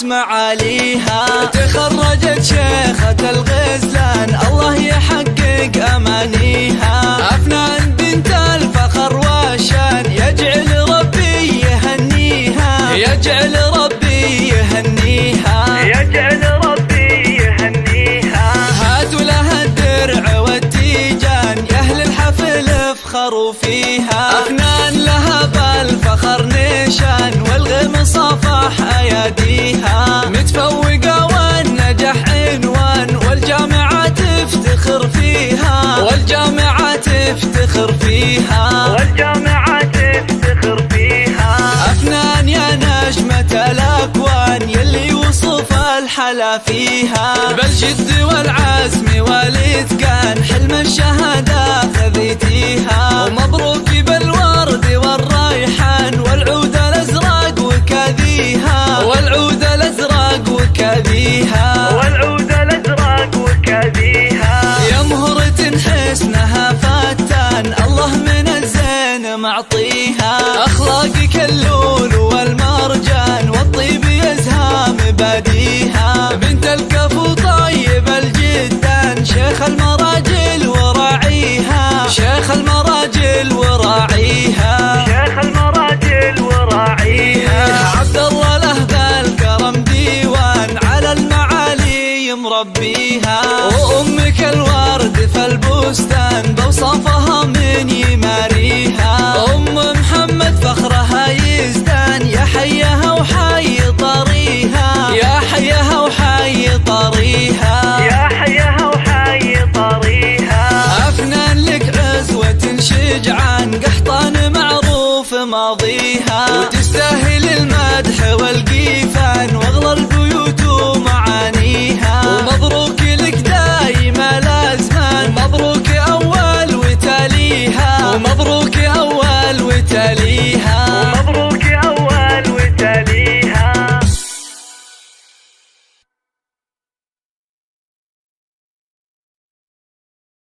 صارت معاليها. تخرجت شيخة الغزلان الله يحقق أمانيها. أفنان بنت الفخر والشان يجعل ربي يهنيها، يجعل ربي يهنيها، يجعل ربي يهنيها. هاتوا لها الدرع والتيجان يا أهل الحفل افخروا فيها. أفنان لها بالفخر نيشان والغم صافح أياديها. متفوقة والنجاح عنوان والجامعة تفتخر فيها، والجامعة تفتخر فيها، والجامعة تفتخر فيها. أفنان يا نجمة الأكوان يلي وصف الحلا فيها. بالجد والعزم والإتقان حلم الشهادة خذيتيها. ومبروك بالورد والريحان والعود الأزرق وكذيها، والعود الأزرق وكذيها، والعود الأزرق وكذيها. يا مهرة حسنها فتان الله من الزين معطيها. أخلاقك اللول والمرجان والطيب يزهى مباديها. بنت الكفو طيب الجدان شيخ المراجل وراعيها، شيخ المراجل وراعيها، شيخ المراجل وراعيها. عبد الله له ذا الكرم ديوان على المعالي مربيها. وأمك الورد في البستان بوصفها من يماريها.